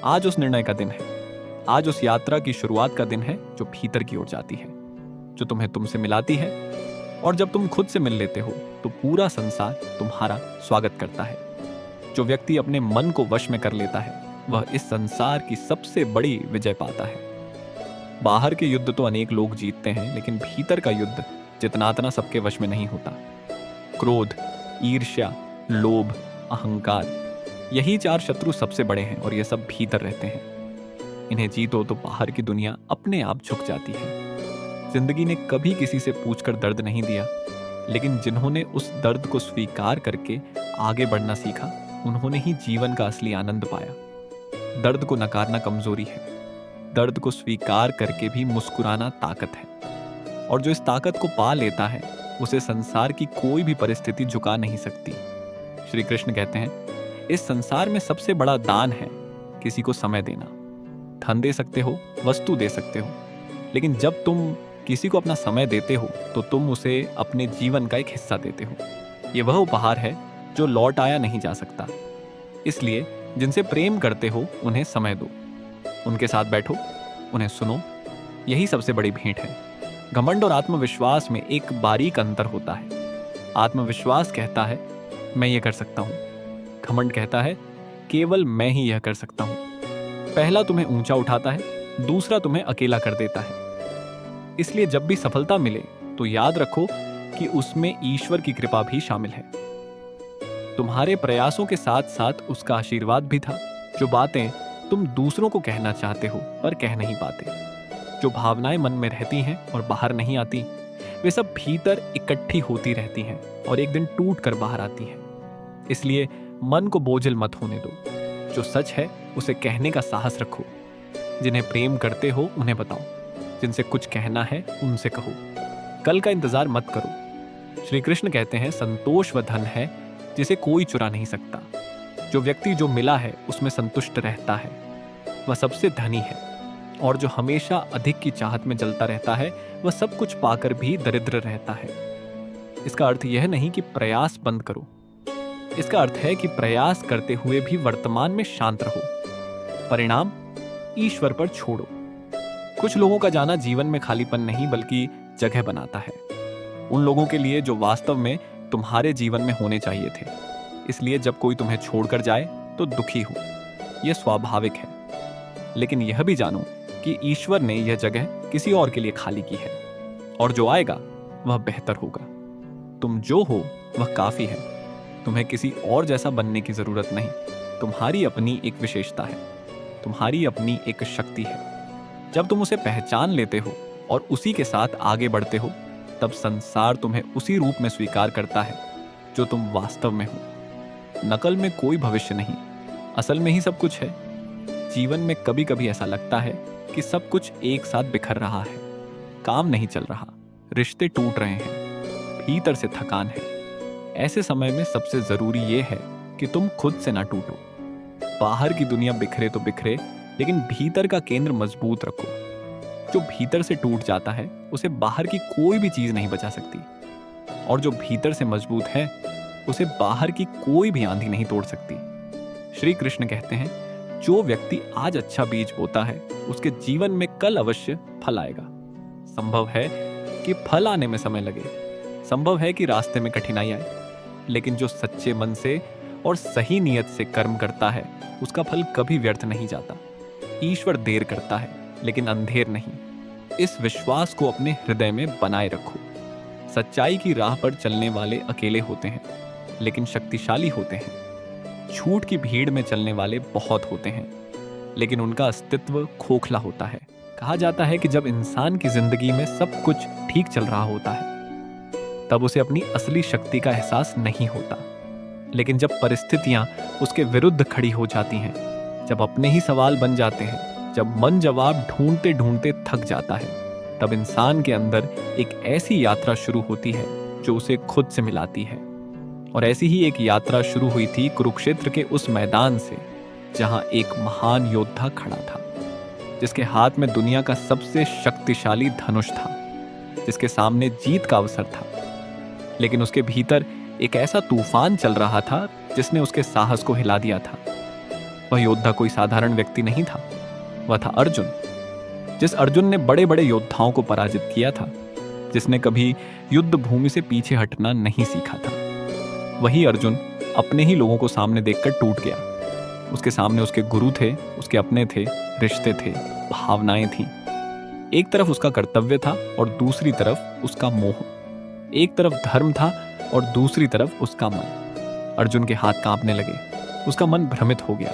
Speaker 1: आज उस निर्णय का दिन है। आज उस यात्रा की शुरुआत का दिन है जो भीतर की ओर जाती है, जो तुम्हें तुमसे मिलाती है। और जब तुम खुद से मिल लेते हो तो पूरा संसार तुम्हारा स्वागत करता है। जो व्यक्ति अपने मन को वश में कर लेता है वह इस संसार की सबसे बड़ी विजय पाता है। बाहर के युद्ध तो अनेक लोग जीतते हैं, लेकिन भीतर का युद्ध जितना सबके वश में नहीं होता। क्रोध, ईर्ष्या, लोभ, अहंकार, यही 4 शत्रु सबसे बड़े हैं और ये सब भीतर रहते हैं। इन्हें जीतो तो बाहर की दुनिया अपने आप झुक जाती है। जिंदगी ने कभी किसी से पूछकर दर्द नहीं दिया, लेकिन जिन्होंने उस दर्द को स्वीकार करके आगे बढ़ना सीखा उन्होंने ही जीवन का असली आनंद पाया। दर्द को नकारना कमजोरी है, दर्द को स्वीकार करके भी मुस्कुराना ताकत है। और जो इस ताकत को पा लेता है उसे संसार की कोई भी परिस्थिति झुका नहीं सकती। श्री कृष्ण कहते हैं, इस संसार में सबसे बड़ा दान है किसी को समय देना। धन दे सकते हो, वस्तु दे सकते हो, लेकिन जब तुम किसी को अपना समय देते हो तो तुम उसे अपने जीवन का एक हिस्सा देते हो। ये वह उपहार है जो लौट आया नहीं जा सकता। इसलिए जिनसे प्रेम करते हो उन्हें समय दो, उनके साथ बैठो, उन्हें सुनो। यही सबसे बड़ी भेंट है। घमंड और आत्मविश्वास में एक बारीक अंतर होता है। आत्मविश्वास कहता है मैं ये कर सकता हूँ, घमंड कहता है केवल मैं ही यह कर सकता हूँ। पहला तुम्हें ऊंचा उठाता है, दूसरा तुम्हें अकेला कर देता है। इसलिए जब भी सफलता मिले तो याद रखो कि उसमें ईश्वर की कृपा भी शामिल है। तुम्हारे प्रयासों के साथ साथ उसका आशीर्वाद भी था। जो बातें तुम दूसरों को कहना चाहते हो पर कह नहीं पाते, जो भावनाएं मन में रहती हैं और बाहर नहीं आती, वे सब भीतर इकट्ठी होती रहती हैं और एक दिन टूट कर बाहर आती हैं। इसलिए मन को बोझिल मत होने दो। जो सच है उसे कहने का साहस रखो। जिन्हें प्रेम करते हो उन्हें बताओ, जिनसे कुछ कहना है उनसे कहो। कल का इंतजार मत करो। श्री कृष्ण कहते हैं, संतोष वह धन है जिसे कोई चुरा नहीं सकता। जो व्यक्ति जो मिला है उसमें संतुष्ट रहता है वह सबसे धनी है, और जो हमेशा अधिक की चाहत में जलता रहता है वह सब कुछ पाकर भी दरिद्र रहता है। इसका अर्थ यह नहीं कि प्रयास बंद करो, इसका अर्थ है कि प्रयास करते हुए भी वर्तमान में शांत रहो। परिणाम ईश्वर पर छोड़ो। कुछ लोगों का जाना जीवन में खालीपन नहीं बल्कि जगह बनाता है। उन लोगों के लिए जो वास्तव में तुम्हारे जीवन में होने चाहिए थे। इसलिए जब कोई तुम्हें छोड़कर जाए तो दुखी हो, यह स्वाभाविक है। लेकिन यह भी जानो कि ईश्वर ने यह जगह किसी और के लिए खाली की है, और जो आएगा वह बेहतर होगा। तुम जो हो वह काफी है। तुम्हें किसी और जैसा बनने की जरूरत नहीं। तुम्हारी अपनी एक विशेषता है, तुम्हारी अपनी एक शक्ति है। जब तुम उसे पहचान लेते हो और उसी के साथ आगे बढ़ते हो, तब संसार तुम्हें उसी रूप में स्वीकार करता है जो तुम वास्तव में हो। नकल में कोई भविष्य नहीं, असल में ही सब कुछ है। जीवन में कभी कभी ऐसा लगता है कि सब कुछ एक साथ बिखर रहा है। काम नहीं चल रहा, रिश्ते टूट रहे हैं, भीतर से थकान है। ऐसे समय में सबसे जरूरी यह है कि तुम खुद से ना टूटो। बाहर की दुनिया बिखरे तो बिखरे, लेकिन भीतर का केंद्र मजबूत रखो। जो भीतर से टूट जाता है उसे बाहर की कोई भी चीज नहीं बचा सकती, और जो भीतर से मजबूत है उसे बाहर की कोई भी आंधी नहीं तोड़ सकती। श्री कृष्ण कहते हैं, जो व्यक्ति आज अच्छा बीज बोता है उसके जीवन में कल अवश्य फल आएगा। संभव है कि फल आने में समय लगे, संभव है कि रास्ते में कठिनाई आए, लेकिन जो सच्चे मन से और सही नियत से कर्म करता है उसका फल कभी व्यर्थ नहीं जाता। ईश्वर देर करता है लेकिन अंधेर नहीं। इस विश्वास को अपने हृदय में बनाए रखो। सच्चाई की राह पर चलने वाले अकेले होते हैं लेकिन शक्तिशाली होते हैं। झूठ की भीड़ में चलने वाले बहुत होते हैं लेकिन उनका अस्तित्व खोखला होता है। कहा जाता है कि जब इंसान की जिंदगी में सब कुछ ठीक चल रहा होता है तब उसे अपनी असली शक्ति का एहसास नहीं होता, लेकिन जब परिस्थितियां उसके विरुद्ध खड़ी हो जाती हैं, जब अपने ही सवाल बन जाते हैं, जब मन जवाब ढूंढते ढूंढते थक जाता है, तब इंसान के अंदर एक ऐसी यात्रा शुरू होती है जो उसे खुद से मिलाती है। और ऐसी ही एक यात्रा शुरू हुई थी कुरुक्षेत्र के उस मैदान से, जहां एक महान योद्धा खड़ा था, जिसके हाथ में दुनिया का सबसे शक्तिशाली धनुष था, जिसके सामने जीत का अवसर था, लेकिन उसके भीतर एक ऐसा तूफान चल रहा था जिसने उसके साहस को हिला दिया था। वह योद्धा कोई साधारण व्यक्ति नहीं था, वह था अर्जुन। जिस अर्जुन ने बड़े बड़े योद्धाओं को पराजित किया था, जिसने कभी युद्ध भूमि से पीछे हटना नहीं सीखा था, वही अर्जुन अपने ही लोगों को सामने देखकर टूट गया। उसके सामने उसके गुरु थे, उसके अपने थे, रिश्ते थे, भावनाएं थीं। एक तरफ उसका कर्तव्य था और दूसरी तरफ उसका मोह। एक तरफ धर्म था और दूसरी तरफ उसका मन। अर्जुन के हाथ कांपने लगे, उसका मन भ्रमित हो गया।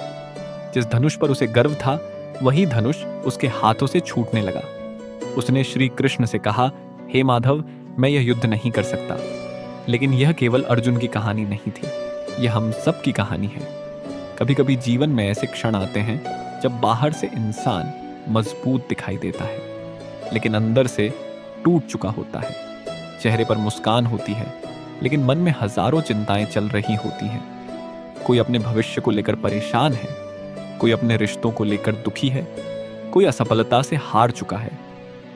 Speaker 1: जिस धनुष पर उसे गर्व था, वही धनुष उसके हाथों से छूटने लगा। उसने श्री कृष्ण से कहा, हे माधव, मैं यह युद्ध नहीं कर सकता। लेकिन यह केवल अर्जुन की कहानी नहीं थी, यह हम सब की कहानी है। कभी कभी जीवन में ऐसे क्षण आते हैं जब बाहर से इंसान मजबूत दिखाई देता है, लेकिन अंदर से टूट चुका होता है। चेहरे पर मुस्कान होती है, लेकिन मन में हजारों चिंताएं चल रही होती हैं। कोई अपने भविष्य को लेकर परेशान है, कोई अपने रिश्तों को लेकर दुखी है, कोई असफलता से हार चुका है,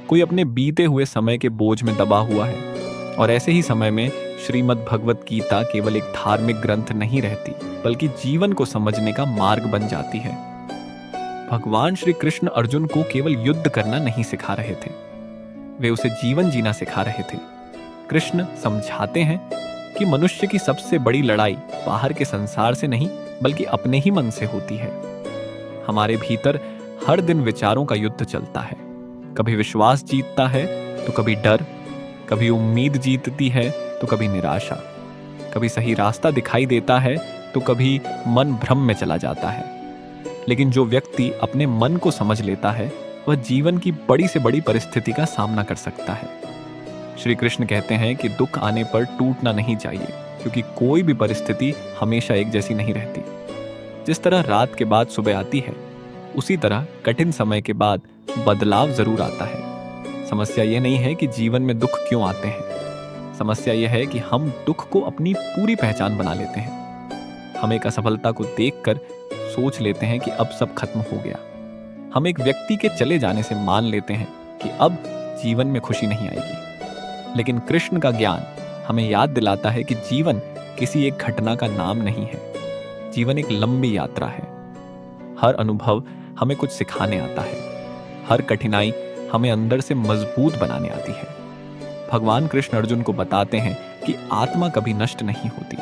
Speaker 1: कोई अपने बीते हुए समय के बोझ में दबा हुआ है। और ऐसे ही समय में श्रीमद् भगवत गीता केवल एक धार्मिक ग्रंथ नहीं रहती, बल्कि जीवन को समझने का मार्ग बन जाती है। भगवान श्री कृष्ण अर्जुन को केवल युद्ध करना नहीं सिखा रहे थे, वे उसे जीवन जीना सिखा रहे थे। कृष्ण समझाते हैं कि मनुष्य की सबसे बड़ी लड़ाई बाहर के संसार से नहीं, बल्कि अपने ही मन से होती है। हमारे भीतर हर दिन विचारों का युद्ध चलता है। कभी विश्वास जीतता है तो कभी डर, कभी उम्मीद जीतती है तो कभी निराशा, कभी सही रास्ता दिखाई देता है तो कभी मन भ्रम में चला जाता है। लेकिन जो व्यक्ति अपने मन को समझ लेता है, वह जीवन की बड़ी से बड़ी परिस्थिति का सामना कर सकता है। श्री कृष्ण कहते हैं कि दुख आने पर टूटना नहीं चाहिए, क्योंकि कोई भी परिस्थिति हमेशा एक जैसी नहीं रहती। जिस तरह रात के बाद सुबह आती है, उसी तरह कठिन समय के बाद बदलाव जरूर आता है। समस्या यह नहीं है कि जीवन में दुख क्यों आते हैं, समस्या यह है कि हम दुख को अपनी पूरी पहचान बना लेते हैं। हम एक असफलता को देखकर सोच लेते हैं कि अब सब खत्म हो गया। हम एक व्यक्ति के चले जाने से मान लेते हैं कि अब जीवन में खुशी नहीं आएगी। लेकिन कृष्ण का ज्ञान हमें याद दिलाता है कि जीवन किसी एक घटना का नाम नहीं है, जीवन एक लंबी यात्रा है। हर अनुभव हमें कुछ सिखाने आता है, हर कठिनाई हमें अंदर से मजबूत बनाने आती है। भगवान कृष्ण अर्जुन को बताते हैं कि आत्मा कभी नष्ट नहीं होती।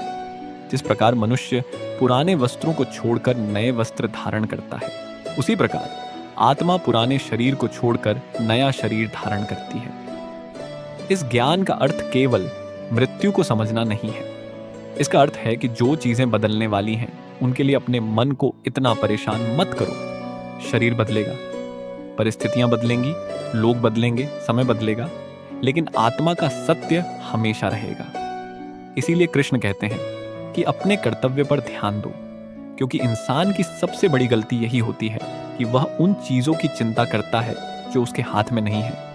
Speaker 1: जिस प्रकार मनुष्य पुराने वस्त्रों को छोड़कर नए वस्त्र धारण करता है, उसी प्रकार आत्मा पुराने शरीर को छोड़कर नया शरीर धारण करती है। इस ज्ञान का अर्थ केवल मृत्यु को समझना नहीं है। इसका अर्थ है कि जो चीजें बदलने वाली हैं, उनके लिए अपने मन को इतना परेशान मत करो। शरीर बदलेगा, परिस्थितियां बदलेंगी, लोग बदलेंगे, समय बदलेगा, लेकिन आत्मा का सत्य हमेशा रहेगा। इसीलिए कृष्ण कहते हैं कि अपने कर्तव्य पर ध्यान दो, क्योंकि इंसान की सबसे बड़ी गलती यही होती है कि वह उन चीजों की चिंता करता है जो उसके हाथ में नहीं है।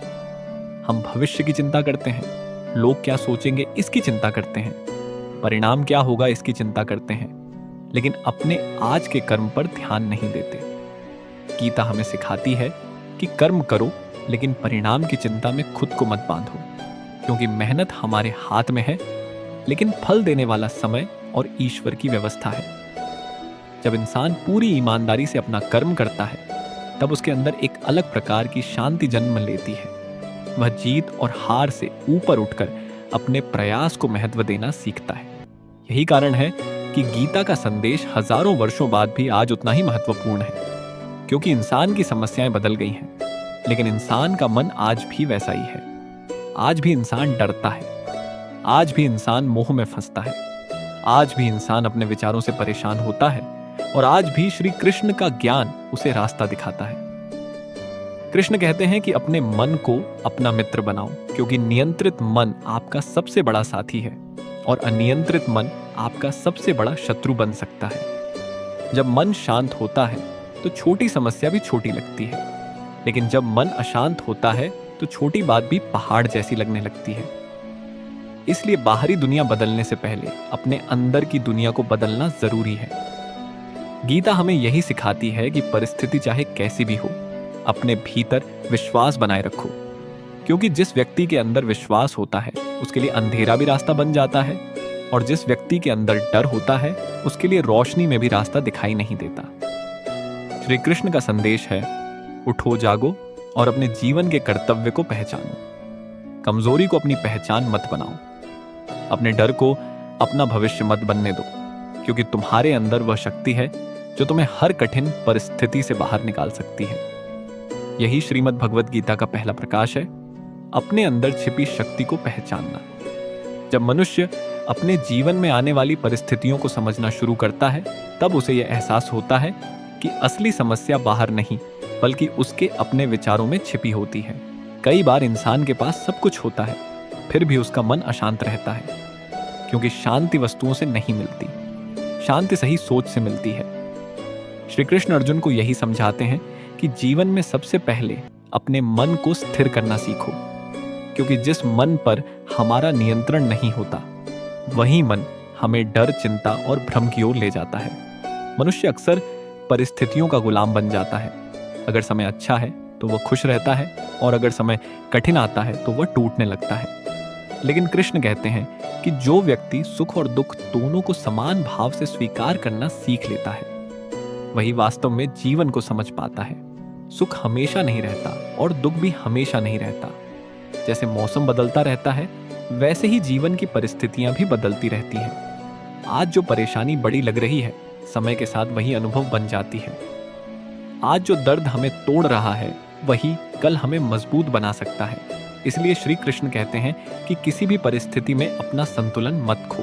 Speaker 1: हम भविष्य की चिंता करते हैं, लोग क्या सोचेंगे इसकी चिंता करते हैं, परिणाम क्या होगा इसकी चिंता करते हैं, लेकिन अपने आज के कर्म पर ध्यान नहीं देते। गीता हमें सिखाती है कि कर्म करो, लेकिन परिणाम की चिंता में खुद को मत बांधो, क्योंकि मेहनत हमारे हाथ में है, लेकिन फल देने वाला समय और ईश्वर की व्यवस्था है। जब इंसान पूरी ईमानदारी से अपना कर्म करता है, तब उसके अंदर एक अलग प्रकार की शांति जन्म लेती है। वह जीत और हार से ऊपर उठकर अपने प्रयास को महत्व देना सीखता है। यही कारण है कि गीता का संदेश हजारों वर्षों बाद भी आज उतना ही महत्वपूर्ण है, क्योंकि इंसान की समस्याएं बदल गई हैं, लेकिन इंसान का मन आज भी वैसा ही है। आज भी इंसान डरता है, आज भी इंसान मोह में फंसता है, आज भी इंसान अपने विचारों से परेशान होता है, और आज भी श्री कृष्ण का ज्ञान उसे रास्ता दिखाता है। कृष्ण कहते हैं कि अपने मन को अपना मित्र बनाओ, क्योंकि नियंत्रित मन आपका सबसे बड़ा साथी है और अनियंत्रित मन आपका सबसे बड़ा शत्रु बन सकता है। जब मन शांत होता है तो छोटी समस्या भी छोटी लगती है, लेकिन जब मन अशांत होता है तो छोटी बात भी पहाड़ जैसी लगने लगती है। इसलिए बाहरी दुनिया बदलने से पहले अपने अंदर की दुनिया को बदलना जरूरी है। गीता हमें यही सिखाती है कि परिस्थिति चाहे कैसी भी हो, अपने भीतर विश्वास बनाए रखो, क्योंकि जिस व्यक्ति के अंदर विश्वास होता है, उसके लिए अंधेरा भी रास्ता बन जाता है और जिस व्यक्ति के अंदर डर होता है उसके लिए रोशनी में भी रास्ता दिखाई नहीं देता। श्री कृष्ण का संदेश है, उठो जागो और अपने जीवन के कर्तव्य को पहचानो। कमजोरी को अपनी पहचान मत बनाओ। अपने डर को अपना भविष्य मत बनने दो, क्योंकि तुम्हारे अंदर वह शक्ति है जो तुम्हें हर कठिन परिस्थिति से बाहर निकाल सकती है। यही श्रीमद् भगवत गीता का पहला प्रकाश है, अपने अंदर छिपी शक्ति को पहचानना। जब मनुष्य अपने जीवन में आने वाली परिस्थितियों को समझना शुरू करता है, तब उसे यह एहसास होता है कि असली समस्या बाहर नहीं, बल्कि उसके अपने विचारों में छिपी होती है। कई बार इंसान के पास सब कुछ होता है, फिर भी उसका मन अशांत रहता है, क्योंकि शांति वस्तुओं से नहीं मिलती, शांति सही सोच से मिलती है। श्री कृष्ण अर्जुन को यही समझाते हैं कि जीवन में सबसे पहले अपने मन को स्थिर करना सीखो, क्योंकि जिस मन पर हमारा नियंत्रण नहीं होता, वही मन हमें डर, चिंता और भ्रम की ओर ले जाता है। मनुष्य अक्सर परिस्थितियों का गुलाम बन जाता है। अगर समय अच्छा है तो वह खुश रहता है, और अगर समय कठिन आता है तो वह टूटने लगता है। लेकिन कृष्ण कहते हैं कि जो व्यक्ति सुख और दुख दोनों को समान भाव से स्वीकार करना सीख लेता है, वही वास्तव में जीवन को समझ पाता है। सुख हमेशा नहीं रहता और दुख भी हमेशा नहीं रहता। जैसे मौसम बदलता रहता है, वैसे ही जीवन की परिस्थितियां भी बदलती रहती हैं। आज जो परेशानी बड़ी लग रही है, समय के साथ वही अनुभव बन जाती है। आज जो दर्द हमें तोड़ रहा है, वही कल हमें मजबूत बना सकता है। इसलिए श्री कृष्ण कहते हैं कि किसी भी परिस्थिति में अपना संतुलन मत खो।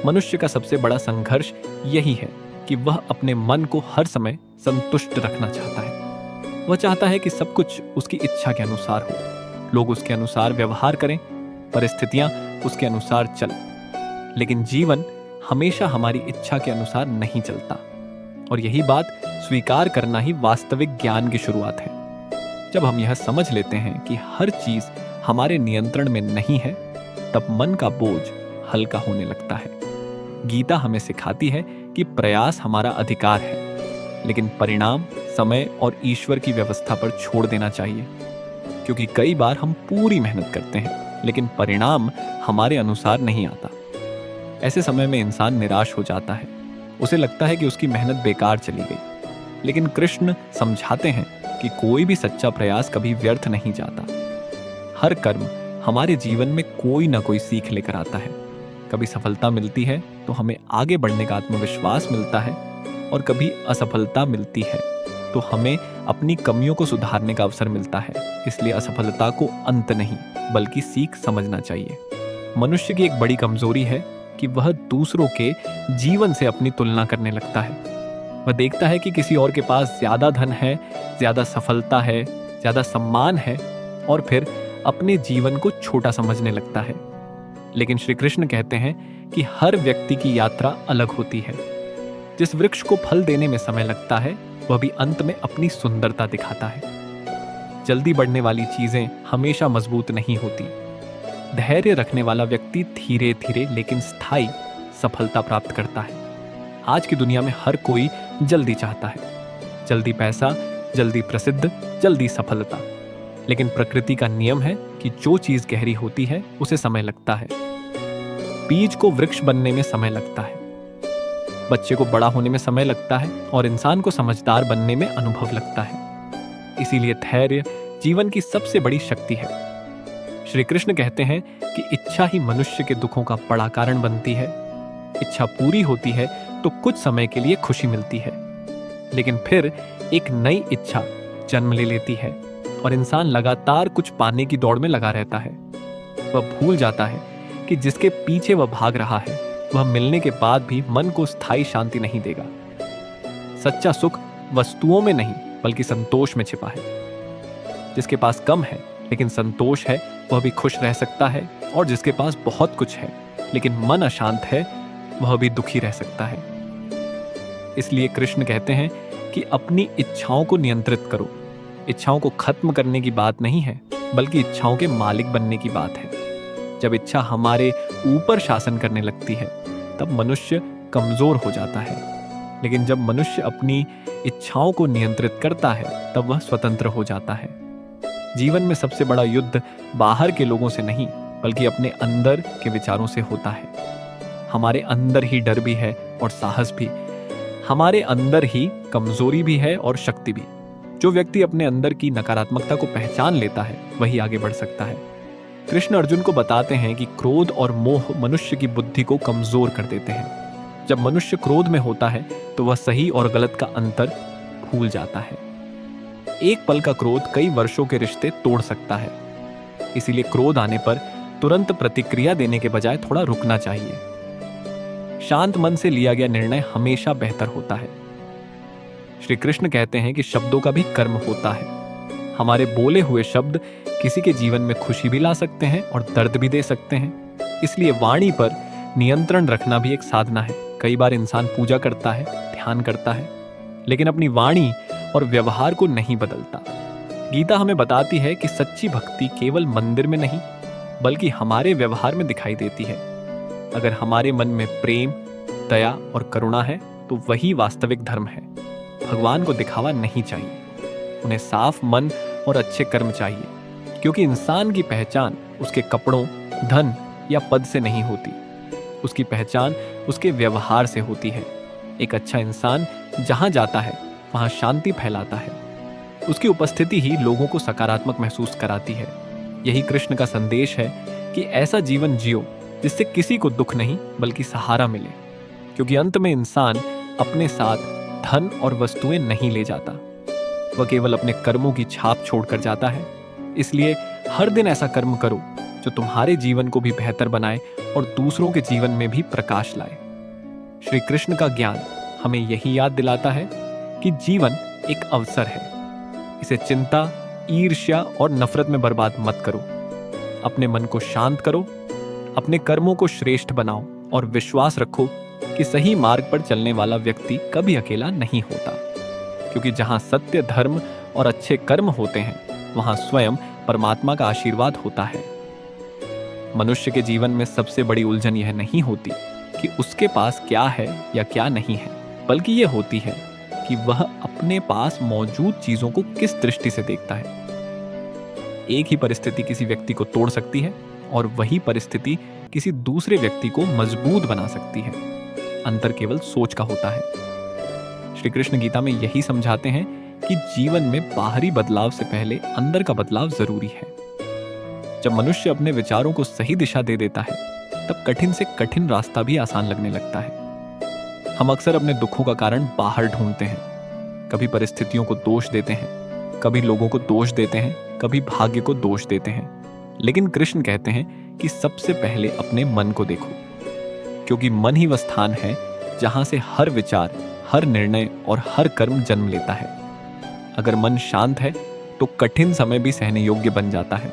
Speaker 1: मनुष्य का सबसे बड़ा संघर्ष यही है कि वह अपने मन को हर समय संतुष्ट रखना चाहता है। वह चाहता है कि सब कुछ उसकी इच्छा के अनुसार हो, लोग उसके अनुसार व्यवहार करें, परिस्थितियां उसके अनुसार चलें। लेकिन जीवन हमेशा हमारी इच्छा के अनुसार नहीं चलता, और यही बात स्वीकार करना ही वास्तविक ज्ञान की शुरुआत है। जब हम यह समझ लेते हैं कि हर चीज हमारे नियंत्रण में नहीं है, तब मन का बोझ हल्का होने लगता है। गीता हमें सिखाती है कि प्रयास हमारा अधिकार है, लेकिन परिणाम समय और ईश्वर की व्यवस्था पर छोड़ देना चाहिए। क्योंकि कई बार हम पूरी मेहनत करते हैं, लेकिन परिणाम हमारे अनुसार नहीं आता। ऐसे समय में इंसान निराश हो जाता है, उसे लगता है कि उसकी मेहनत बेकार चली गई। लेकिन कृष्ण समझाते हैं कि कोई भी सच्चा प्रयास कभी व्यर्थ नहीं जाता। हर कर्म हमारे जीवन में कोई ना कोई सीख लेकर आता है। कभी सफलता मिलती है तो हमें आगे बढ़ने का आत्मविश्वास मिलता है, और कभी असफलता मिलती है तो हमें अपनी कमियों को सुधारने का अवसर मिलता है। इसलिए असफलता को अंत नहीं, बल्कि सीख समझना चाहिए। मनुष्य की एक बड़ी कमजोरी है कि वह दूसरों के जीवन से अपनी तुलना करने लगता है। वह देखता है कि किसी और के पास ज्यादा धन है, ज्यादा सफलता है, ज्यादा सम्मान है, और फिर अपने जीवन को छोटा समझने लगता है। लेकिन श्री कृष्ण कहते हैं कि हर व्यक्ति की यात्रा अलग होती है। जिस वृक्ष को फल देने में समय लगता है, वह भी अंत में अपनी सुंदरता दिखाता है। जल्दी बढ़ने वाली चीजें हमेशा मजबूत नहीं होती। धैर्य रखने वाला व्यक्ति धीरे धीरे लेकिन स्थायी सफलता प्राप्त करता है। आज की दुनिया में हर कोई जल्दी चाहता है, जल्दी पैसा, जल्दी प्रसिद्ध, जल्दी सफलता। लेकिन प्रकृति का नियम है कि जो चीज गहरी होती है उसे समय लगता है। बीज को वृक्ष बनने में समय लगता है, बच्चे को बड़ा होने में समय लगता है, और इंसान को समझदार बनने में अनुभव लगता है। इसीलिए धैर्य जीवन की सबसे बड़ी शक्ति है। श्री कृष्ण कहते हैं कि इच्छा ही मनुष्य के दुखों का बड़ा कारण बनती है। इच्छा पूरी होती है तो कुछ समय के लिए खुशी मिलती है, लेकिन फिर एक नई इच्छा जन्म ले लेती है, और इंसान लगातार कुछ पाने की दौड़ में लगा रहता है। वह भूल जाता है कि जिसके पीछे वह भाग रहा है, वह मिलने के बाद भी मन को स्थायी शांति नहीं देगा। सच्चा सुख वस्तुओं में नहीं, बल्कि संतोष में छिपा है। जिसके पास कम है लेकिन संतोष है, वह भी खुश रह सकता है, और जिसके पास बहुत कुछ है लेकिन मन अशांत है, वह भी दुखी रह सकता है। इसलिए कृष्ण कहते हैं कि अपनी इच्छाओं को नियंत्रित करो। इच्छाओं को खत्म करने की बात नहीं है, बल्कि इच्छाओं के मालिक बनने की बात है। जब इच्छा हमारे ऊपर शासन करने लगती है, तब मनुष्य कमजोर हो जाता है। लेकिन जब मनुष्य अपनी इच्छाओं को नियंत्रित करता है, तब वह स्वतंत्र हो जाता है। जीवन में सबसे बड़ा युद्ध बाहर के लोगों से नहीं, बल्कि अपने अंदर के विचारों से होता है। हमारे अंदर ही डर भी है और साहस भी, हमारे अंदर ही कमजोरी भी है और शक्ति भी। जो व्यक्ति अपने अंदर की नकारात्मकता को पहचान लेता है वही आगे बढ़ सकता है। कृष्ण अर्जुन को बताते हैं कि क्रोध और मोह मनुष्य की बुद्धि को कमजोर कर देते हैं। जब मनुष्य क्रोध में होता है तो वह सही और गलत का अंतर भूल जाता है। एक पल का क्रोध कई वर्षों के रिश्ते तोड़ सकता है। इसीलिए क्रोध आने पर तुरंत प्रतिक्रिया देने के बजाय थोड़ा रुकना चाहिए। शांत मन से लिया गया निर्णय हमेशा बेहतर होता है। श्री कृष्ण कहते हैं कि शब्दों का भी कर्म होता है। हमारे बोले हुए शब्द किसी के जीवन में खुशी भी ला सकते हैं और दर्द भी दे सकते हैं। इसलिए वाणी पर नियंत्रण रखना भी एक साधना है। कई बार इंसान पूजा करता है, ध्यान करता है, लेकिन अपनी वाणी और व्यवहार को नहीं बदलता। गीता हमें बताती है कि सच्ची भक्ति केवल मंदिर में नहीं बल्कि हमारे व्यवहार में दिखाई देती है। अगर हमारे मन में प्रेम, दया और करुणा है तो वही वास्तविक धर्म है। भगवान को दिखावा नहीं चाहिए, उन्हें साफ मन और अच्छे कर्म चाहिए, क्योंकि इंसान की पहचान उसके कपड़ों, धन या पद से नहीं होती। उसकी पहचान उसके व्यवहार से होती है। एक अच्छा इंसान जहां जाता है वहां शांति फैलाता है। उसकी उपस्थिति ही लोगों को सकारात्मक महसूस कराती है। यही कृष्ण का संदेश है कि ऐसा जीवन जियो जिससे किसी को दुख नहीं बल्कि सहारा मिले, क्योंकि अंत में इंसान अपने साथ धन और वस्तुएं नहीं ले जाता, वह केवल अपने कर्मों की छाप छोड़कर जाता है। इसलिए हर दिन ऐसा कर्म करो जो तुम्हारे जीवन को भी बेहतर बनाए और दूसरों के जीवन में भी प्रकाश लाए। श्री कृष्ण का ज्ञान हमें यही याद दिलाता है कि जीवन एक अवसर है। इसे चिंता, ईर्ष्या और नफरत में बर्बाद मत करो। अपने मन को शांत करो, अपने कर्मों को श्रेष्ठ बनाओ और विश्वास रखो कि सही मार्ग पर चलने वाला व्यक्ति कभी अकेला नहीं होता, क्योंकि जहां सत्य, धर्म और अच्छे कर्म होते हैं वहां स्वयं परमात्मा का आशीर्वाद होता है। मनुष्य के जीवन में सबसे बड़ी उलझन यह नहीं होती कि उसके पास क्या है या क्या नहीं है, बल्कि यह होती है कि वह अपने पास मौजूद चीजों को किस दृष्टि से देखता है। एक ही परिस्थिति किसी व्यक्ति को तोड़ सकती है और वही परिस्थिति किसी दूसरे व्यक्ति को मजबूत बना सकती है। अंतर केवल सोच का होता है। श्री कृष्ण गीता में यही समझाते हैं कि जीवन में बाहरी बदलाव से पहले अंदर का बदलाव जरूरी है। जब मनुष्य अपने विचारों को सही दिशा दे देता है तब कठिन से कठिन रास्ता भी आसान लगने लगता है। हम अक्सर अपने दुखों का कारण बाहर ढूंढते हैं। कभी परिस्थितियों को दोष देते हैं, कभी लोगों को दोष देते हैं, कभी भाग्य को दोष देते हैं। लेकिन कृष्ण कहते हैं कि सबसे पहले अपने मन को देखो, क्योंकि मन ही वह स्थान है जहां से हर विचार, हर निर्णय और हर कर्म जन्म लेता है। अगर मन शांत है तो कठिन समय भी सहने योग्य बन जाता है,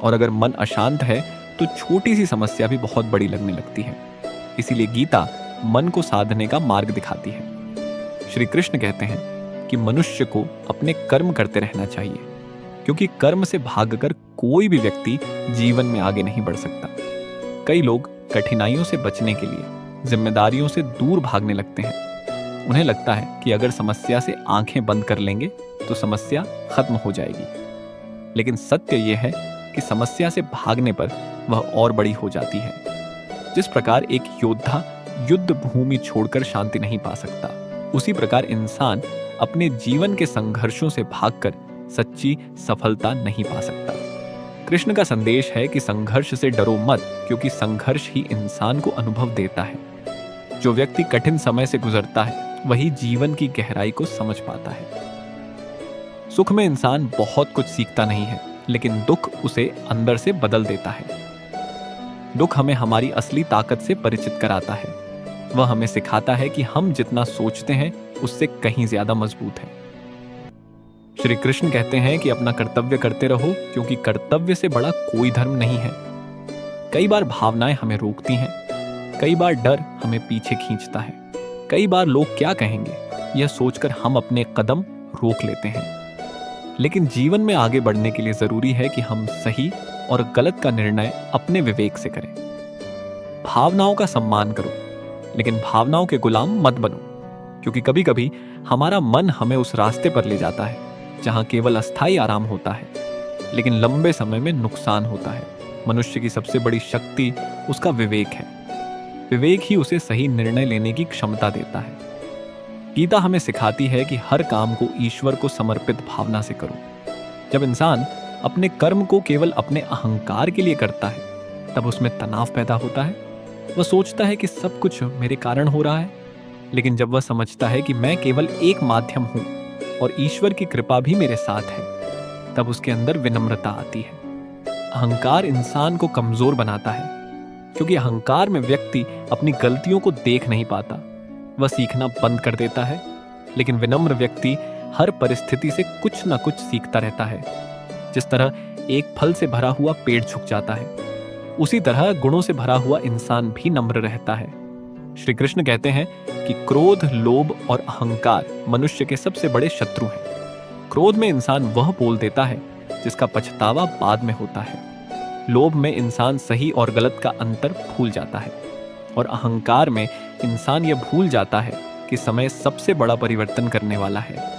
Speaker 1: और अगर मन अशांत है तो छोटी सी समस्या भी बहुत बड़ी लगने लगती है। इसीलिए गीता मन को साधने का मार्ग दिखाती है। श्री कृष्ण कहते हैं कि मनुष्य को अपने कर्म करते रहना चाहिए, क्योंकि कर्म से भागकर कोई भी व्यक्ति जीवन में आगे नहीं बढ़ सकता। कई लोग कठिनाइयों से बचने के लिए जिम्मेदारियों से दूर भागने लगते हैं। उन्हें लगता है कि अगर समस्या से आंखें बंद कर लेंगे तो समस्या खत्म हो जाएगी, लेकिन सत्य यह है कि समस्या से भागने पर वह और बड़ी हो जाती है। जिस प्रकार एक योद्धा युद्ध भूमि छोड़कर शांति नहीं पा सकता, उसी प्रकार इंसान अपने जीवन के संघर्षों से भागकर सच्ची सफलता नहीं पा सकता। कृष्ण का संदेश है कि संघर्ष से डरो मत, क्योंकि संघर्ष ही इंसान को अनुभव देता है। जो व्यक्ति कठिन समय से गुजरता है वही जीवन की गहराई को समझ पाता है। सुख में इंसान बहुत कुछ सीखता नहीं है, लेकिन दुख उसे अंदर से बदल देता है। दुख हमें हमारी असली ताकत से परिचित कराता है। वह हमें सिखाता है कि हम जितना सोचते हैं उससे कहीं ज्यादा मजबूत है। श्री कृष्ण कहते हैं कि अपना कर्तव्य करते रहो, क्योंकि कर्तव्य से बड़ा कोई धर्म नहीं है। कई बार भावनाएं हमें रोकती हैं, कई बार डर हमें पीछे खींचता है, कई बार लोग क्या कहेंगे यह सोचकर हम अपने कदम रोक लेते हैं। लेकिन जीवन में आगे बढ़ने के लिए जरूरी है कि हम सही और गलत का निर्णय अपने विवेक से करें। भावनाओं का सम्मान करो, लेकिन भावनाओं के गुलाम मत बनो, क्योंकि कभी कभी हमारा मन हमें उस रास्ते पर ले जाता है जहां केवल अस्थायी आराम होता है, लेकिन लंबे समय में नुकसान होता है। मनुष्य की सबसे बड़ी शक्ति उसका विवेक है। विवेक ही उसे सही निर्णय लेने की क्षमता देता है। गीता हमें सिखाती है कि हर काम को ईश्वर को समर्पित भावना से करो। जब इंसान अपने कर्म को केवल अपने अहंकार के लिए करता है, तब उसमें तनाव पैदा होता है। वह सोचता है कि सब कुछ मेरे कारण हो रहा है। लेकिन जब वह समझता है कि मैं केवल एक माध्यम हूं और ईश्वर की कृपा भी मेरे साथ है, तब उसके अंदर विनम्रता आती है। अहंकार इंसान को कमजोर बनाता है, क्योंकि अहंकार में व्यक्ति अपनी गलतियों को देख नहीं पाता। वह सीखना बंद कर देता है। लेकिन विनम्र व्यक्ति हर परिस्थिति से कुछ ना कुछ सीखता रहता है। जिस तरह एक फल से भरा हुआ पेड़ झुक जाता है, उसी तरह गुणों से भरा हुआ इंसान भी नम्र रहता है। श्री कृष्ण कहते हैं कि क्रोध, लोभ और अहंकार मनुष्य के सबसे बड़े शत्रु हैं। क्रोध में इंसान वह बोल देता है जिसका पछतावा बाद में होता है। लोभ में इंसान सही और गलत का अंतर भूल जाता है, और अहंकार में इंसान यह भूल जाता है कि समय सबसे बड़ा परिवर्तन करने वाला है।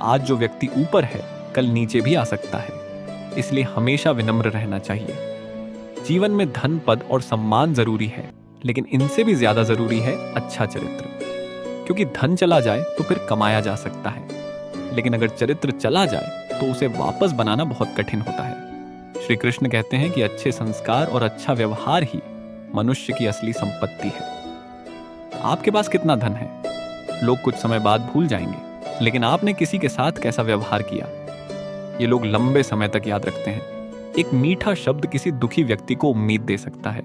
Speaker 1: आज जो व्यक्ति ऊपर है, कल नीचे भी आ सकता है। इसलिए हमेशा विनम्र रहना चाहिए। जीवन में धन, पद और सम्मान जरूरी है, लेकिन इनसे भी ज्यादा जरूरी है अच्छा चरित्र। क्योंकि धन चला जाए तो फिर कमाया जा सकता है, लेकिन अगर चरित्र चला जाए तो उसे वापस बनाना बहुत कठिन होता है। श्री कृष्ण कहते हैं कि अच्छे संस्कार और अच्छा व्यवहार ही मनुष्य की असली संपत्ति है। आपके पास कितना धन है, लोग कुछ समय बाद भूल जाएंगे, लेकिन आपने किसी के साथ कैसा व्यवहार किया, ये लोग लंबे समय तक याद रखते हैं। एक मीठा शब्द किसी दुखी व्यक्ति को उम्मीद दे सकता है।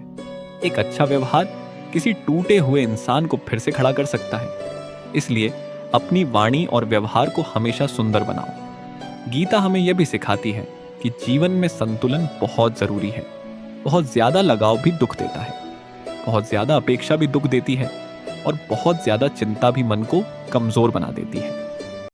Speaker 1: एक अच्छा व्यवहार किसी टूटे हुए इंसान को फिर से खड़ा कर सकता है। इसलिए अपनी वाणी और व्यवहार को हमेशा सुंदर बनाओ। गीता हमें यह भी सिखाती है कि जीवन में संतुलन बहुत जरूरी है। बहुत ज्यादा लगाव भी दुख देता है, बहुत ज्यादा अपेक्षा भी दुख देती है, और बहुत ज्यादा चिंता भी मन को कमजोर बना देती है।